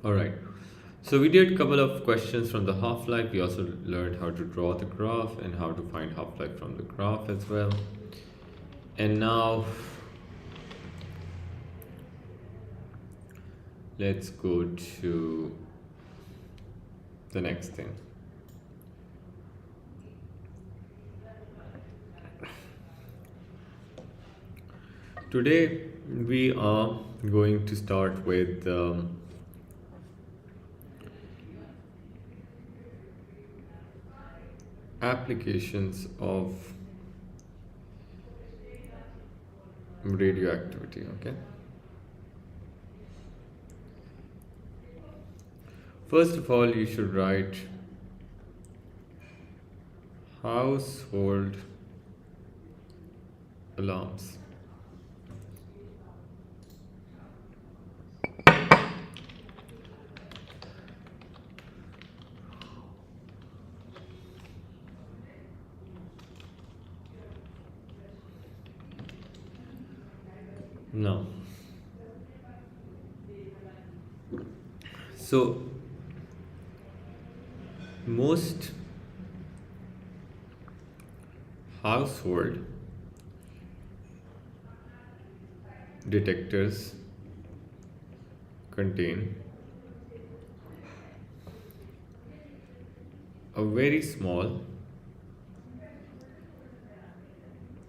All right. So we did a couple of questions from the half-life. We also learned how to draw the graph and how to find half-life from the graph as well. And now let's go to the next thing. Today we are going to start with applications of radioactivity. Okay. First of all, you should write household alarms. Now, so most household detectors contain a very small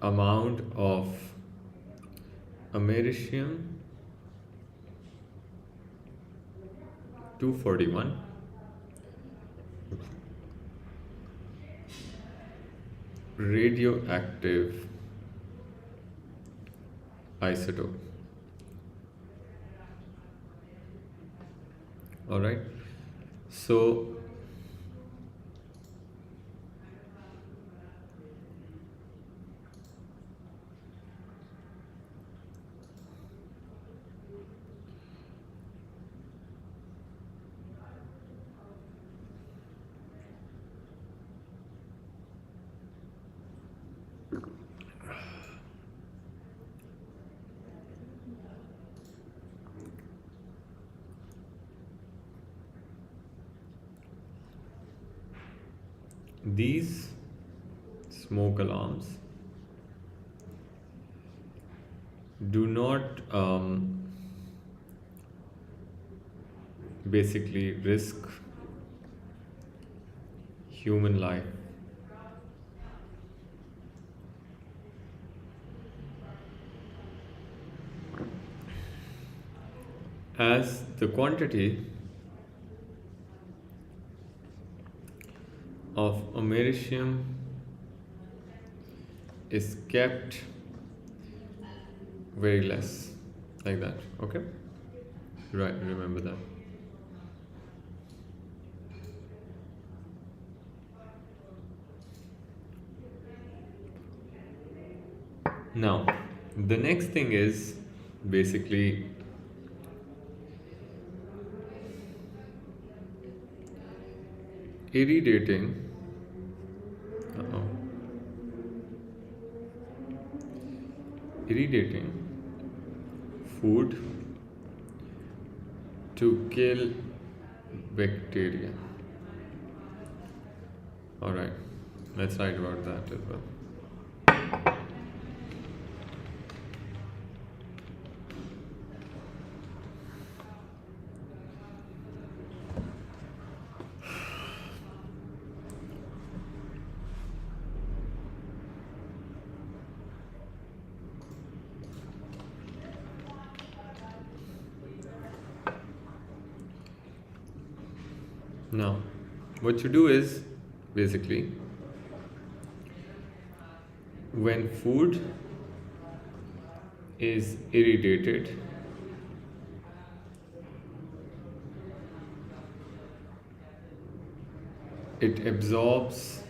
amount of americium 241 radioactive isotope. All right. So these smoke alarms do not basically risk human life, as the quantity of americium is kept very less, like that. Okay, right, remember that. Now the next thing is basically irradiating uh irradiating food to kill bacteria. All right, let's write about that as well. Now what you do is basically when food is irradiated, it absorbs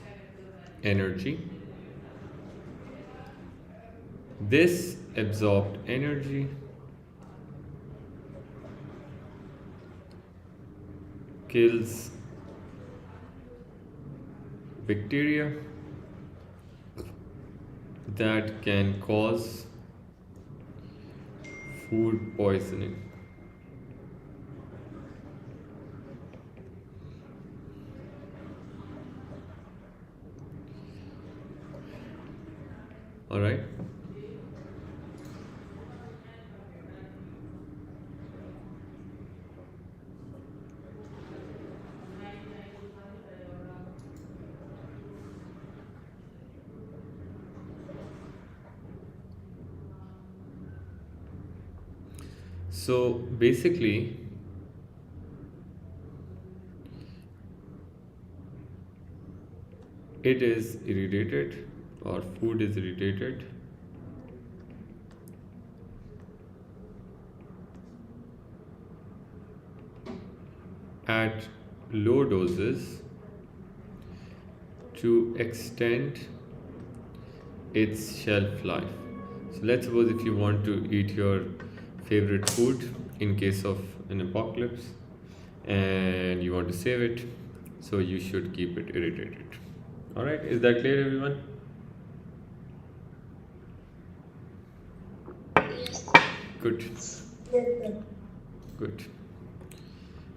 energy. This absorbed energy kills bacteria that can cause food poisoning. All right. So basically, it is irradiated, or food is irradiated at low doses to extend its shelf life. So let's suppose if you want to eat your favorite food in case of an apocalypse and you want to save it, so you should keep it irritated. All right, is that clear, everyone? Good. Yes, sir. Good.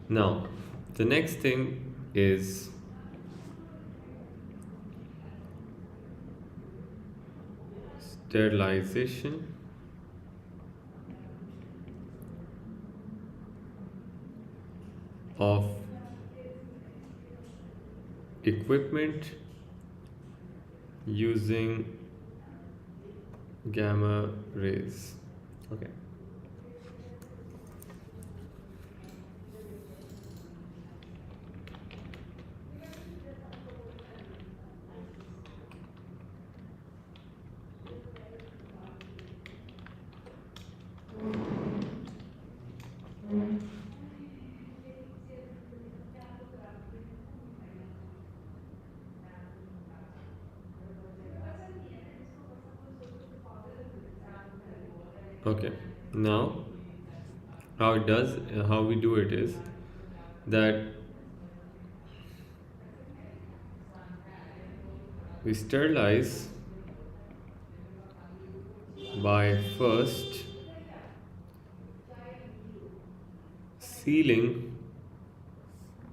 Now, the next thing is sterilization of equipment using gamma rays. Okay. Okay. Now, how we do it is that we sterilize by first sealing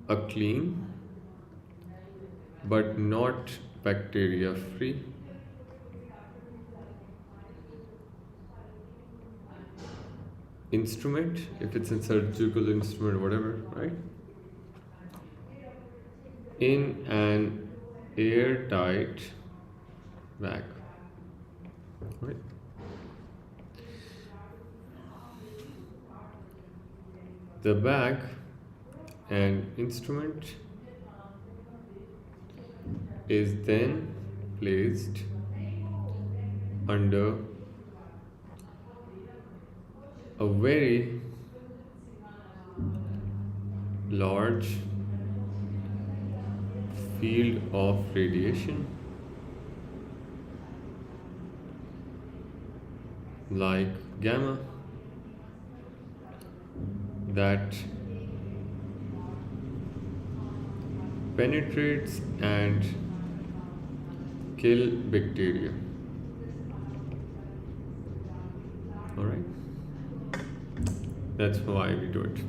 a clean but not bacteria free instrument, if it's a surgical instrument, whatever, right? In an airtight bag, right? The bag and instrument is then placed under a very large field of radiation, like gamma, that penetrates and kill bacteria. All right, that's why we do it.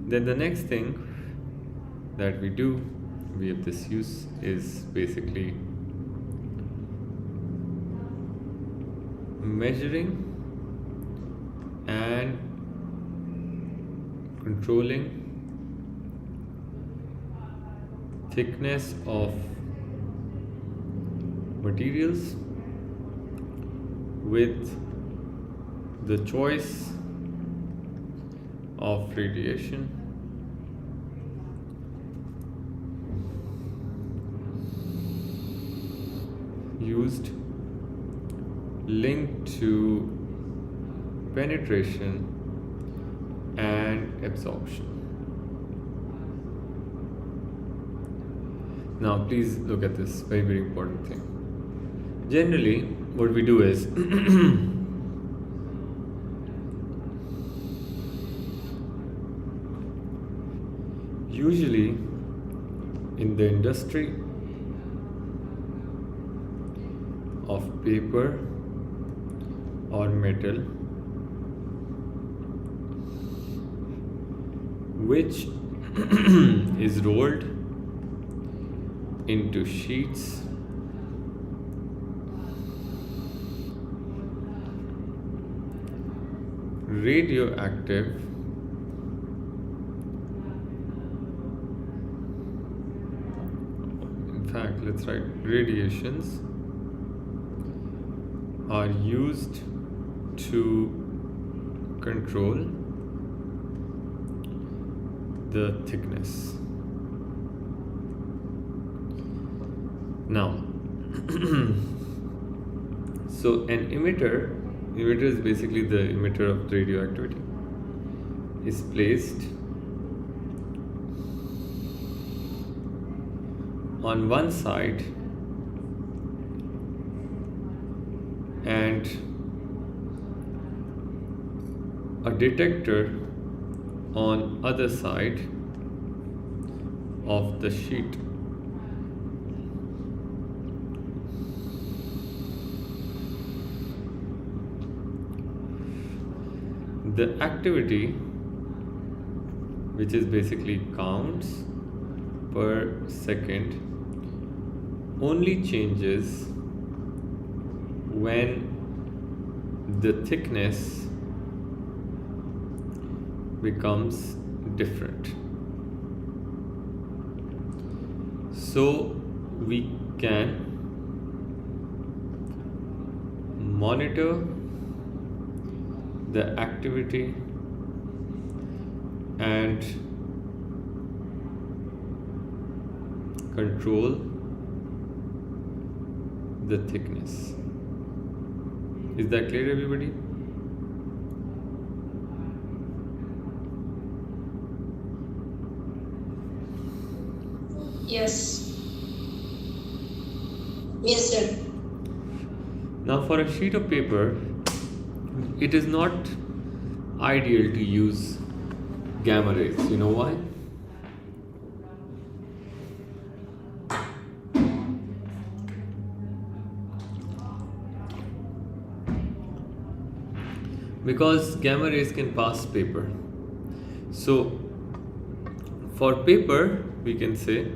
Then the next thing that we do, we have this use, is basically measuring and controlling thickness of materials with the choice of radiation used, linked to penetration and absorption. Now, please look at this very, very important thing. Generally, what we do is usually in the industry of paper or metal, which is rolled into sheets radioactive in fact let's write radiations are used to control the thickness. Now so an emitter is basically the emitter of radioactivity, is placed on one side and a detector on other side of the sheet. The activity, which is basically counts per second, only changes when the thickness becomes different. So we can monitor the activity and control the thickness. Is that clear, everybody? Yes. Yes, sir. Now, for a sheet of paper, it is not ideal to use gamma rays. You know why? Because gamma rays can pass paper. So, for paper, we can say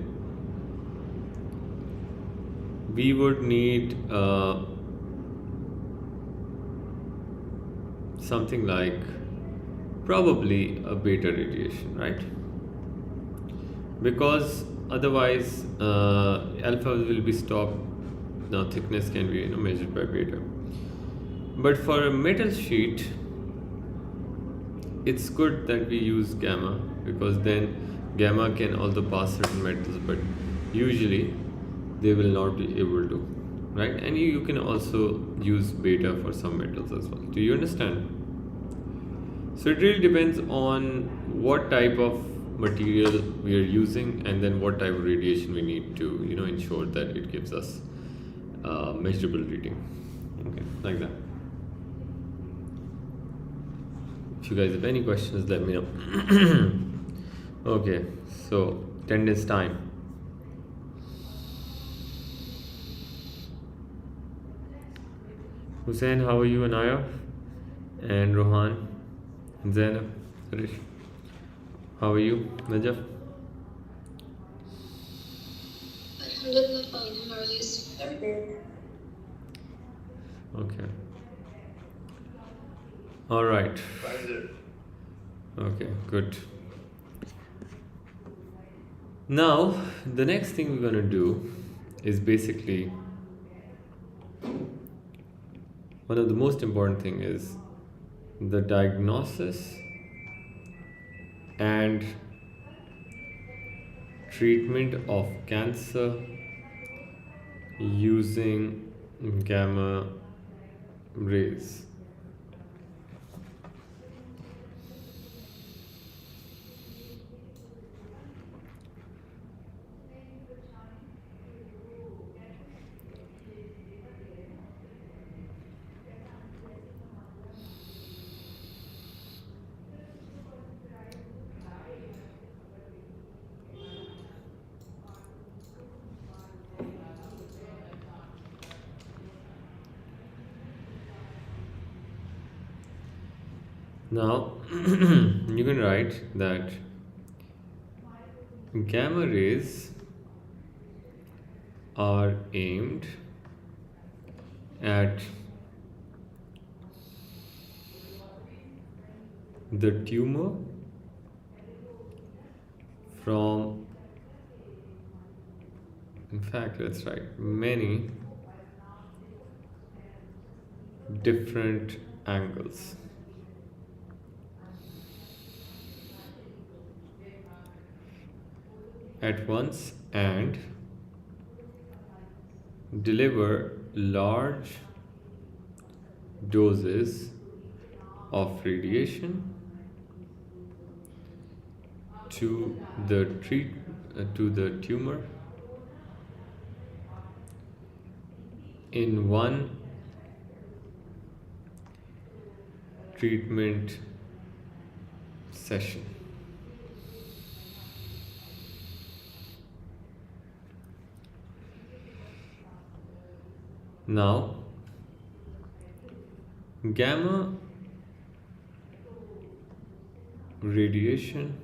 we would need something like probably a beta radiation, right? Because otherwise alpha will be stopped. Now thickness can be measured by beta. But for a metal sheet, it's good that we use gamma, because then gamma can also pass certain metals, but usually they will not be able to, right? And you can also use beta for some metals as well. Do you understand? So it really depends on what type of material we are using, and then what type of radiation we need to ensure that it gives us measurable reading. Okay, like that. If you guys have any questions, let me know. Okay, so attendance time. Hussein, how are you? Anaya and Rohan and Zainab, Harish, how are you? Najaf? Alhamdulillah, fine. How are you, sir? Okay. All right. Okay, good. Now, the next thing we're going to do is basically one of the most important thing is the diagnosis and treatment of cancer using gamma rays. Now, you can write that gamma rays are aimed at the tumor from, in fact, let's write many different angles. At once and deliver large doses of radiation to to the tumor in one treatment session. Now, gamma radiation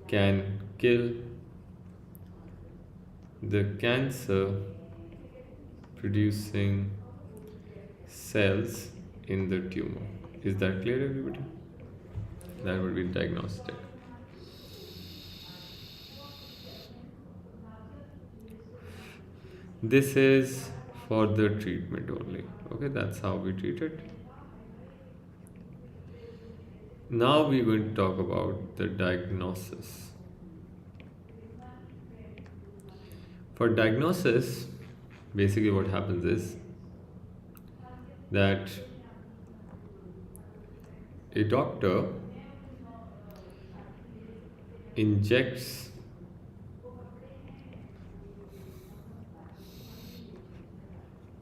can kill the cancer producing cells in the tumor. Is that clear, everybody? That would be diagnostic. This is for the treatment only. Okay, that's how we treat it. Now we're going to talk about the diagnosis. For diagnosis, basically what happens is that a doctor injects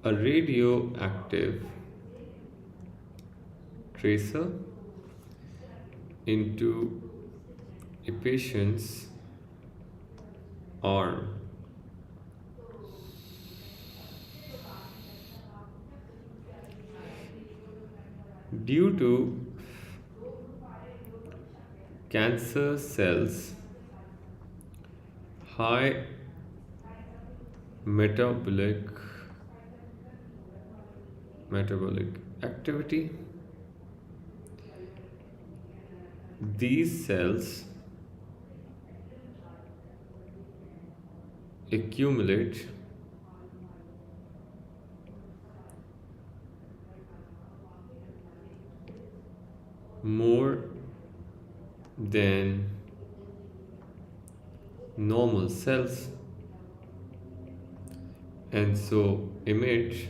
a radioactive tracer into a patient's arm. Due to cancer cells' high metabolic activity, these cells accumulate more than normal cells and so emit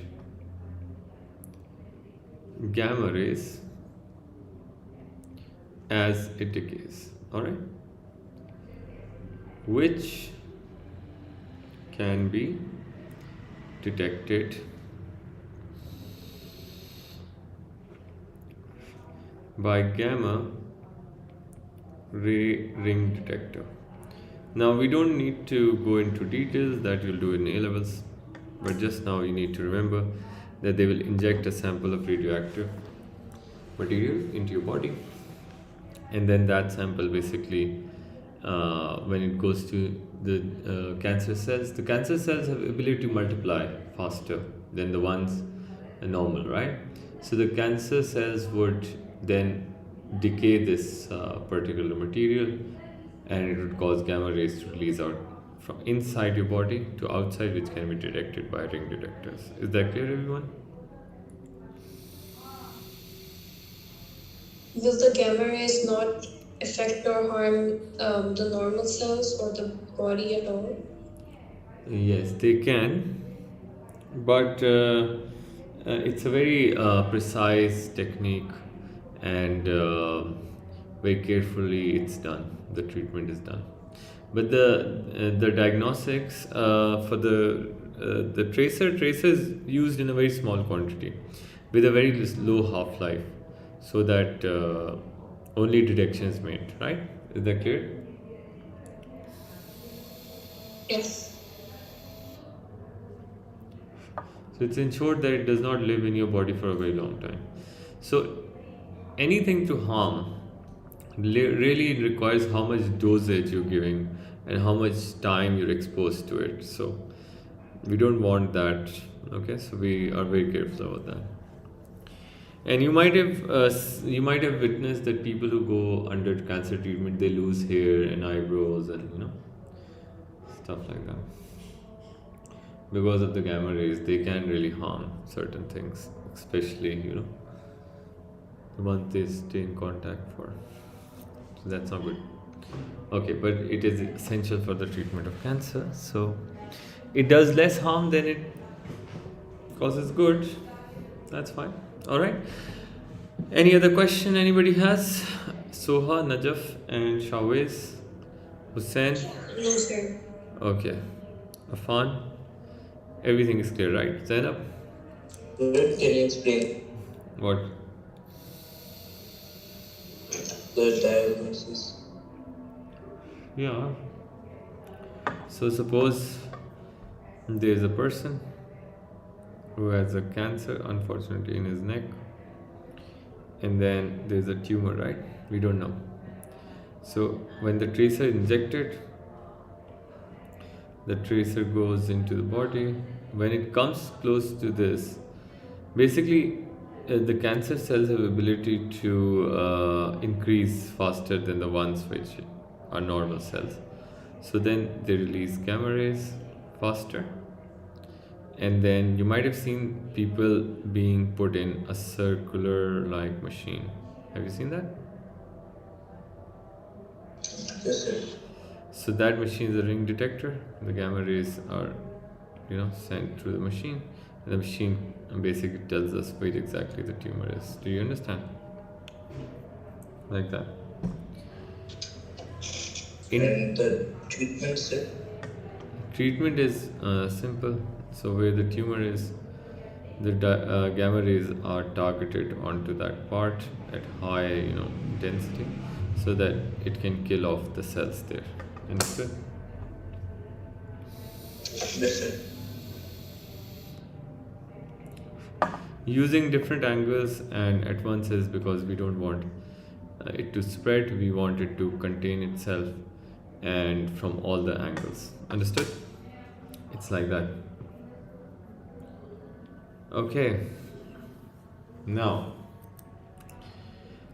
gamma rays as it decays, all right, which can be detected by gamma ray ring detector. Now we don't need to go into details that you'll do in A levels, but just now you need to remember that they will inject a sample of radioactive material into your body, and then that sample basically when it goes to the cancer cells, the cancer cells have ability to multiply faster than the ones normal, right? So the cancer cells would then decay this particular material, and it would cause gamma rays to release out from inside your body to outside, which can be detected by ring detectors. Is that clear, everyone? Will the gamma rays not affect or harm the normal cells or the body at all? Yes, they can, but it's a very precise technique, and very carefully it's done. The treatment is done, but the diagnostics for the tracer is used in a very small quantity with a very low half life, so that only detection is made. Right? Is that clear? Yes. So it's ensured that it does not live in your body for a very long time. So anything to harm really it requires how much dosage you're giving and how much time you're exposed to it. So we don't want that. Okay, so we are very careful about that. And you might have witnessed that people who go under cancer treatment, they lose hair and eyebrows and stuff like that because of the gamma rays. They can really harm certain things, especially the ones they stay in contact for. So that's not good. Okay, but it is essential for the treatment of cancer. So it does less harm than it causes good. That's fine. All right. Any other question anybody has? Soha, Najaf, and Shawez, Hussein. No, sir. Okay. Afan. Everything is clear, right? Zainab. Can you explain What? the diagnosis? Yeah. So suppose there's a person who has a cancer, unfortunately, in his neck, and then there's a tumor, right? We don't know. So when the tracer is injected, the tracer goes into the body. When it comes close to this, basically, the cancer cells have ability to increase faster than the ones which are normal cells. So then they release gamma rays faster, and then you might have seen people being put in a circular like machine. Have you seen that? Yes, sir. So that machine is a ring detector. The gamma rays are sent through the machine, and the machine basically tells us where exactly the tumor is. Do you understand? Like that. And the treatment, sir? Treatment is simple. So where the tumor is, the gamma rays are targeted onto that part at high density, so that it can kill off the cells there. Understood? Yes, sir. Using different angles and at once is because we don't want it to spread. We want it to contain itself and from all the angles. Understood? It's like that. Okay. Now,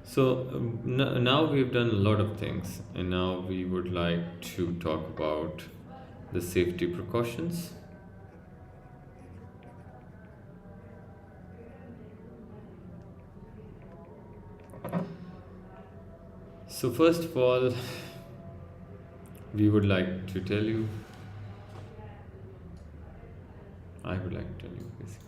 so now we've done a lot of things, and now we would like to talk about the safety precautions. So first of all, we would like to tell you, I would like to tell you basically.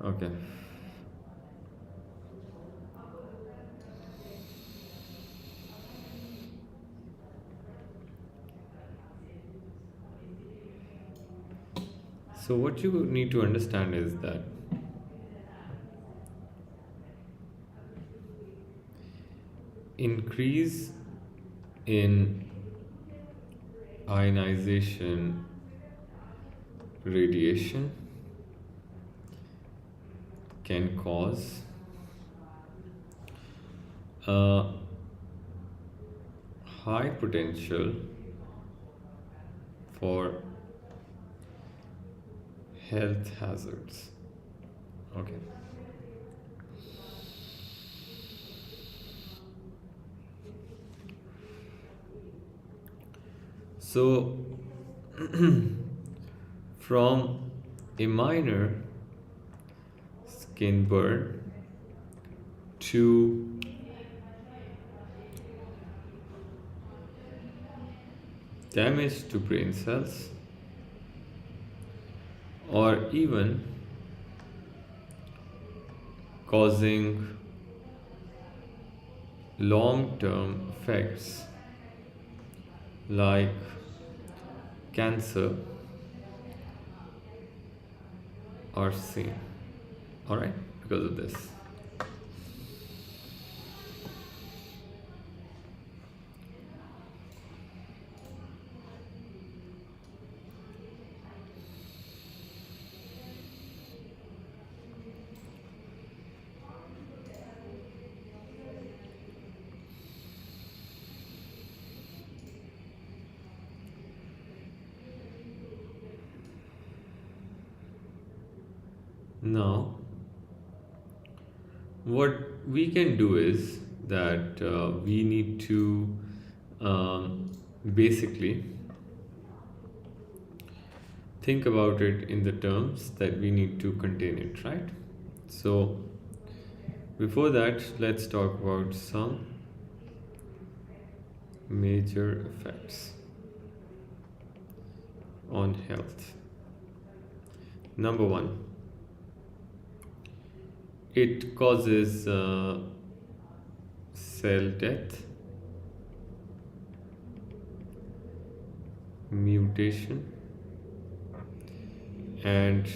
Okay. So what you need to understand is that increase in ionization radiation can cause a high potential for health hazards. Okay. So from a minor skin burn to damage to brain cells, or even causing long-term effects like cancer are seen. All right, because of this. Now, what we can do is that we need to basically think about it in the terms that we need to contain it, right? So, before that, let's talk about some major effects on health. Number one, it causes cell death, mutation, and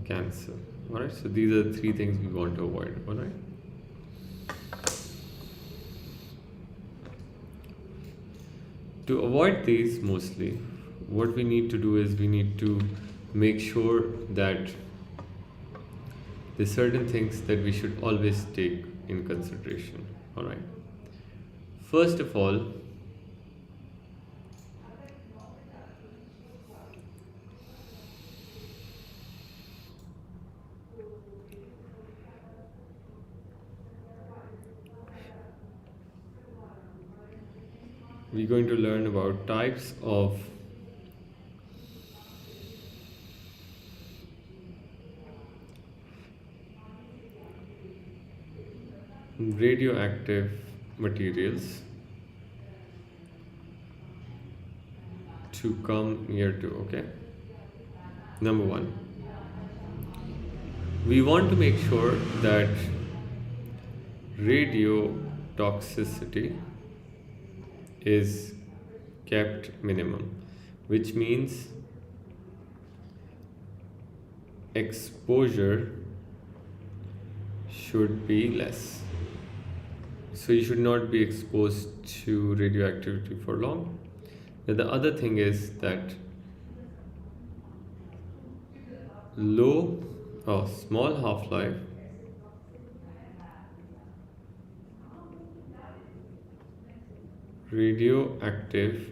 cancer. All right, so these are the three things we want to avoid. All right. To avoid these, mostly, what we need to do is we need to make sure that there's certain things that we should always take in consideration. All right. First of all, we're going to learn about types of radioactive materials to come near to. Okay. Number one, we want to make sure that radio toxicity is kept minimum, which means exposure should be less. So you should not be exposed to radioactivity for long. And the other thing is that low or small half-life radioactive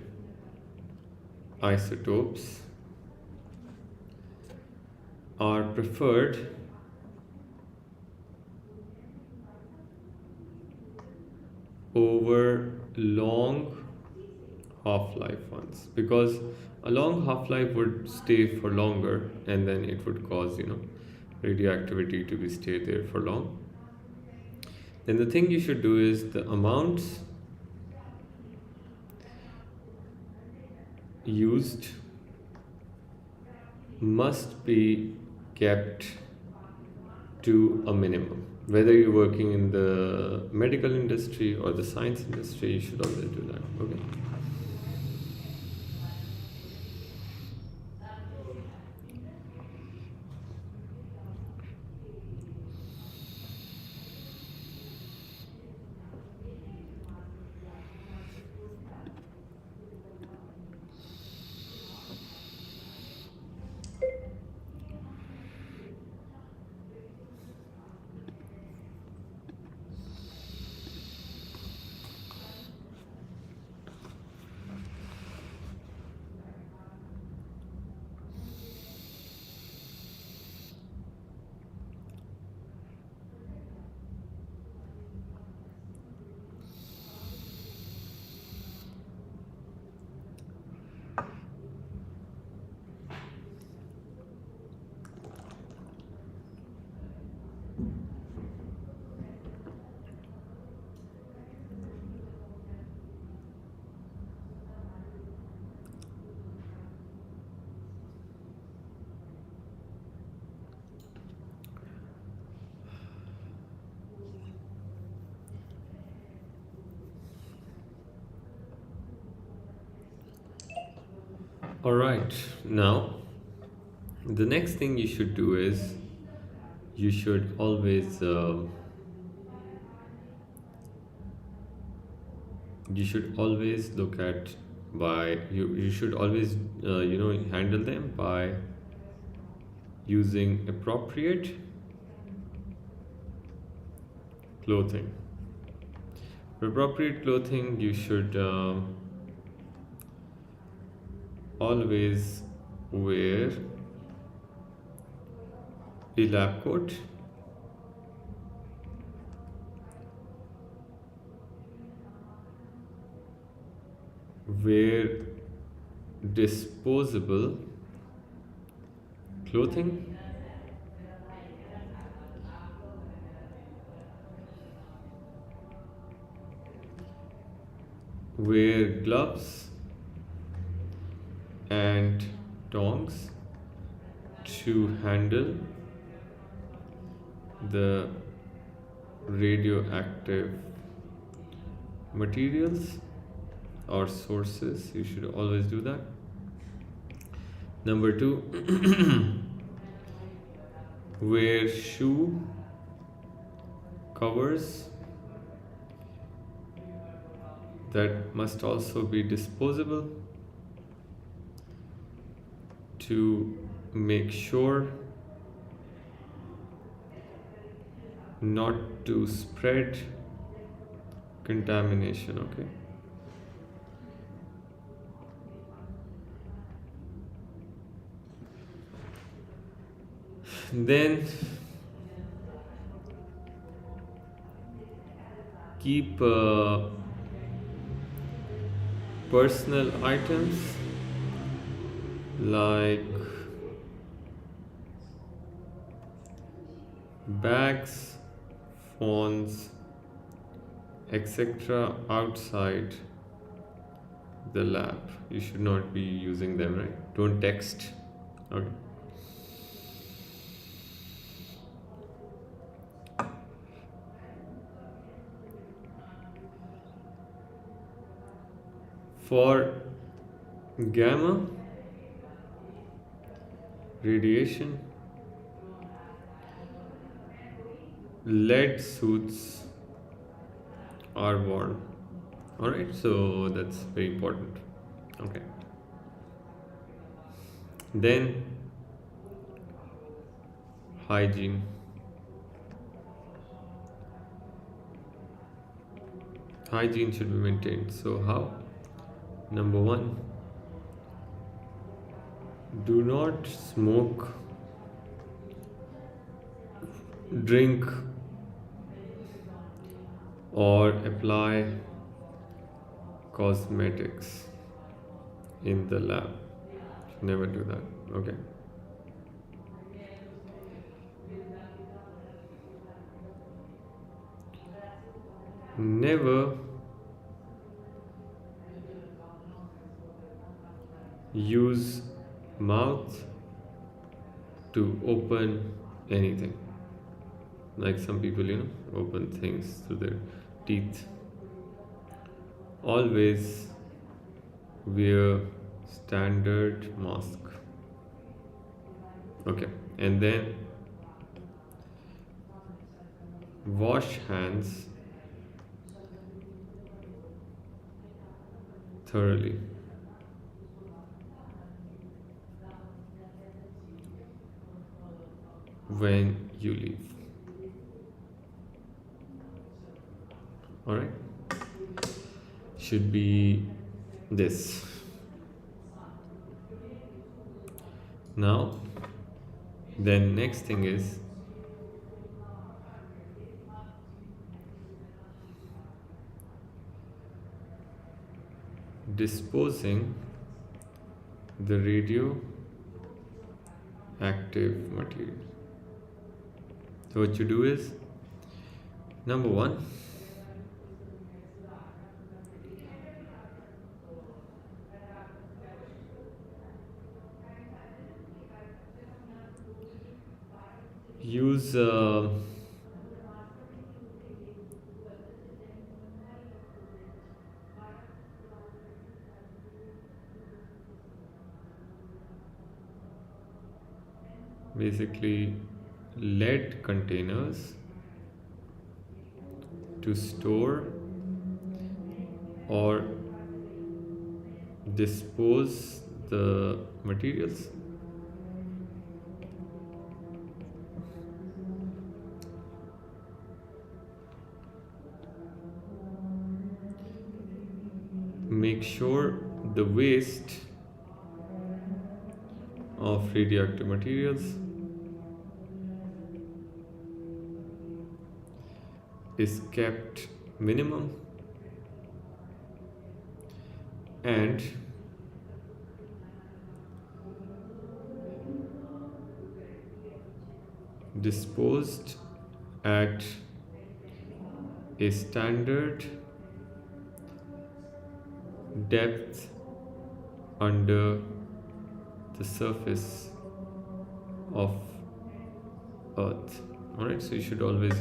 isotopes are preferred over long half-life ones, because a long half-life would stay for longer and then it would cause radioactivity to be stay there for long. Then the thing you should do is the amounts used must be kept to a minimum. Whether you're working in the medical industry or the science industry, you should always do that. Okay. All right. Now, the next thing you should do is you should always look at by you should always handle them by using appropriate clothing. For appropriate clothing, you should always wear the lab coat, wear disposable clothing, wear gloves and tongs to handle the radioactive materials or sources. You should always do that. Number two, wear shoe covers that must also be disposable to make sure not to spread contamination. Okay. Then keep personal items like bags, phones, etc. outside the lab. You should not be using them, right? Don't text. Okay. For gamma radiation, lead suits are worn. Alright, so that's very important. Okay. Then hygiene. Hygiene should be maintained. So how? Number one, do not smoke, drink, or apply cosmetics in the lab. Never do that. Okay. Never use mouth to open anything. Like some people, open things through their teeth. Always wear standard mask. Okay. And then wash hands thoroughly. When you leave. Alright? Should be this. Now, then next thing is disposing the radioactive material. So what you do is, number one, use basically lead containers to store or dispose the materials. Make sure the waste of radioactive materials is kept minimum and disposed at a standard depth under the surface of Earth. Alright, so you should always,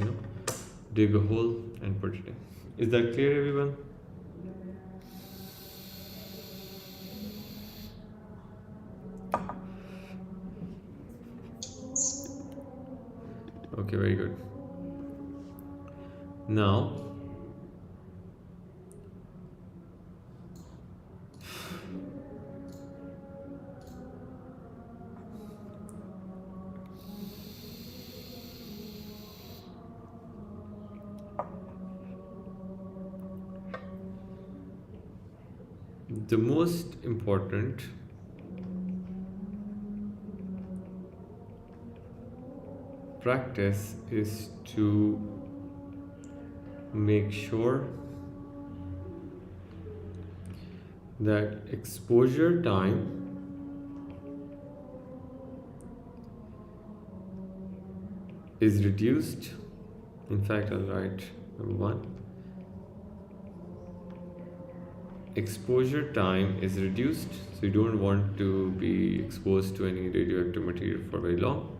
dig a hole and put it in. Is that clear, everyone? Okay, very good. Now, the most important practice is to make sure that exposure time is reduced. In fact, I'll write number one. Exposure time is reduced, so you don't want to be exposed to any radioactive material for very long.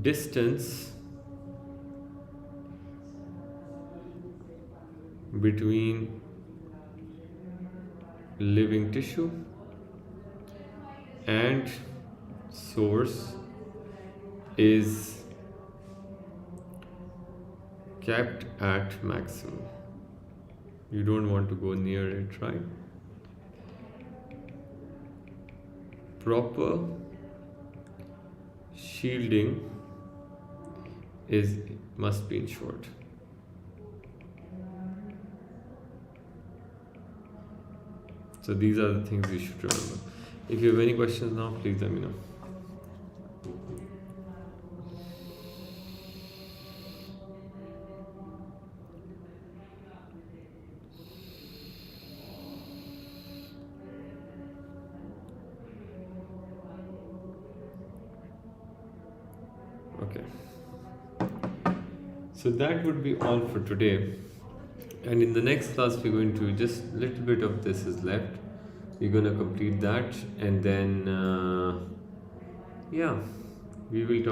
Distance between living tissue and source is kept at maximum. You don't want to go near it, right? Proper shielding must be ensured. So these are the things you should remember. If you have any questions now, please let me know. Okay. So that would be all for today. And in the next class, we're going to just a little bit of this is left. We're going to complete that, and then yeah, we will talk.